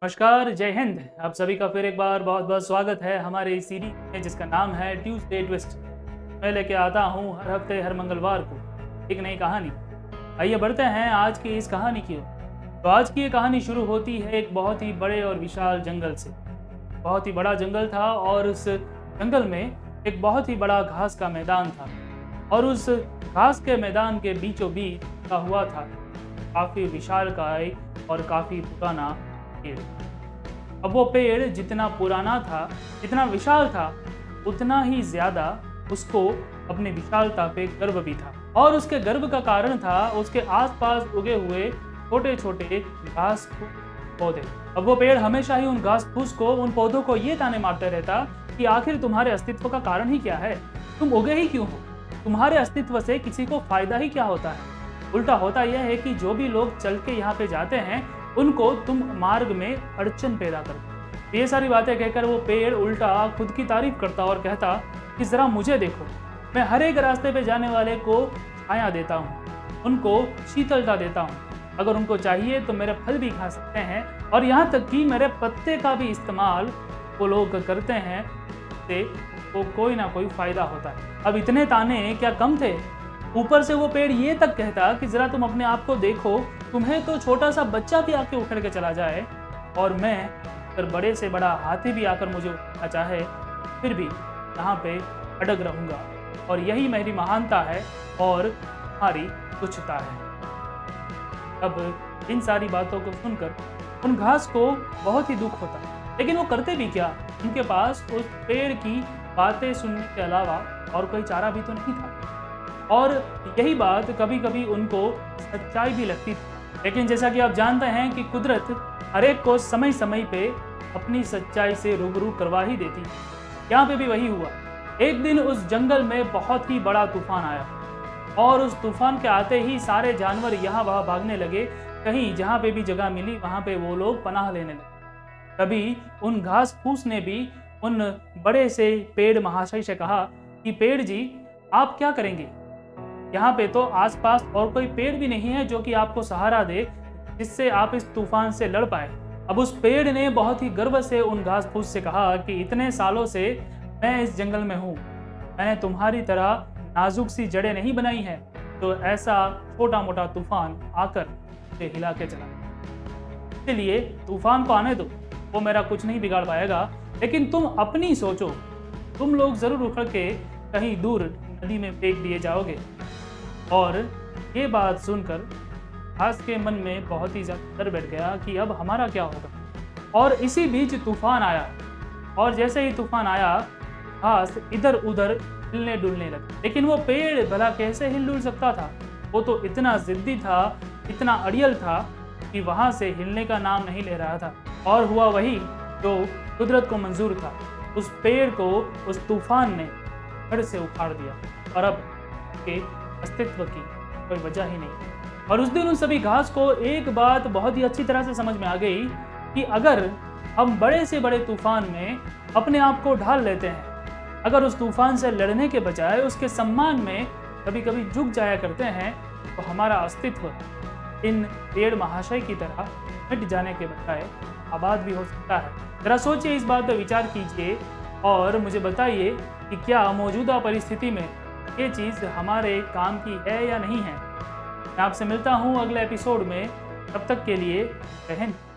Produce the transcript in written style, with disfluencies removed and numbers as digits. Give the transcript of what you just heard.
नमस्कार, जय हिंद। आप सभी का फिर एक बार बहुत बहुत स्वागत है हमारे इस सीरीज में जिसका नाम है ट्यूसडे ट्विस्ट। मैं लेके आता हूँ हर हफ्ते हर मंगलवार को एक नई कहानी। आइए बढ़ते हैं आज की इस कहानी की ओर। तो आज की ये कहानी शुरू होती है एक बहुत ही बड़े और विशाल जंगल से। बहुत ही बड़ा जंगल था और उस जंगल में एक बहुत ही बड़ा घास का मैदान था और उस घास के मैदान के बीचों बीच का हुआ था काफ़ी विशालकाय और काफ़ी पुराना पेड़। अब वो पेड़ जितना पुराना था, जितना विशाल था, उतना ही ज्यादा उसको अपनी विशालता पे गर्व भी था। और उसके गर्व का कारण था उसके आसपास उगे हुए छोटे छोटे घास पौधे। अब वो पेड़ हमेशा ही उन घास फूस को, उन पौधों को ये ताने मारते रहता कि आखिर तुम्हारे अस्तित्व का कारण ही क्या है, तुम उगे ही क्यों हो, तुम्हारे अस्तित्व से किसी को फायदा ही क्या होता है। उल्टा होता यह है कि जो भी लोग चल के यहाँ पे जाते हैं उनको तुम मार्ग में अड़चन पैदा करते। ये सारी बातें कहकर वो पेड़ उल्टा खुद की तारीफ करता और कहता कि जरा मुझे देखो, मैं हर एक रास्ते पे जाने वाले को छाया देता हूँ, उनको शीतलता देता हूँ। अगर उनको चाहिए तो मेरे फल भी खा सकते हैं और यहाँ तक कि मेरे पत्ते का भी इस्तेमाल वो लोग करते हैं, से वो कोई ना कोई फायदा होता है। अब इतने ताने क्या कम थे? ऊपर से वो पेड़ ये तक कहता कि जरा तुम अपने आप को देखो, तुम्हें तो छोटा सा बच्चा भी आके उखड़ के चला जाए और मैं अगर बड़े से बड़ा हाथी भी आकर मुझे उठाना चाहे फिर भी यहाँ पे अड़ग रहूँगा और यही मेरी महानता है और हमारी तुच्छता है। अब इन सारी बातों को सुनकर उन घास को बहुत ही दुख होता, लेकिन वो करते भी क्या, उनके पास उस पेड़ की बातें सुनने के अलावा और कोई चारा भी तो नहीं था। और यही बात कभी कभी उनको सच्चाई भी लगती थी, लेकिन जैसा कि आप जानते हैं कि कुदरत हर एक को समय समय पे अपनी सच्चाई से रूबरू करवा ही देती। यहाँ पे भी वही हुआ। एक दिन उस जंगल में बहुत ही बड़ा तूफान आया और उस तूफान के आते ही सारे जानवर यहाँ वहाँ भागने लगे। कहीं जहाँ पे भी जगह मिली वहाँ पे वो लोग पनाह लेने लगे। तभी उन घास फूस ने भी उन बड़े से पेड़ महाशय से कहा कि पेड़ जी, आप क्या करेंगे? यहाँ पे तो आसपास और कोई पेड़ भी नहीं है जो कि आपको सहारा दे, जिससे आप इस तूफान से लड़ पाए। अब उस पेड़ ने बहुत ही गर्व से उन घास फूस से कहा कि इतने सालों से मैं इस जंगल में हूँ, मैंने तुम्हारी तरह नाजुक सी जड़ें नहीं बनाई हैं तो ऐसा छोटा मोटा तूफान आकर उसे हिला के चला। इसलिए तूफान को आने दो, वो मेरा कुछ नहीं बिगाड़ पाएगा, लेकिन तुम अपनी सोचो, तुम लोग जरूर उखड़ के कहीं दूर नदी में फेंक दिए जाओगे। और ये बात सुनकर घास के मन में बहुत ही ज़्यादा डर बैठ गया कि अब हमारा क्या होगा। और इसी बीच तूफान आया और जैसे ही तूफान आया घास इधर उधर हिलने डुलने लगा, लेकिन वो पेड़ भला कैसे हिल डुल सकता था? वो तो इतना जिद्दी था, इतना अड़ियल था कि वहाँ से हिलने का नाम नहीं ले रहा था। और हुआ वही जो कुदरत को मंजूर था, उस पेड़ को उस तूफान ने घर से उखाड़ दिया और अब के अस्तित्व की कोई वजह ही नहीं। और उस दिन उन सभी घास को एक बात बहुत ही अच्छी तरह से समझ में आ गई कि अगर हम बड़े से बड़े तूफान में अपने आप को ढाल लेते हैं, अगर उस तूफान से लड़ने के बजाय उसके सम्मान में कभी कभी झुक जाया करते हैं, तो हमारा अस्तित्व इन पेड़ महाशय की तरह मिट जाने के बजाय आबाद भी हो सकता है। जरा सोचिए, इस बात पर विचार कीजिए और मुझे बताइए कि क्या मौजूदा परिस्थिति में ये चीज़ हमारे काम की है या नहीं है। मैं आपसे मिलता हूँ अगले एपिसोड में, तब तक के लिए जय हिंद।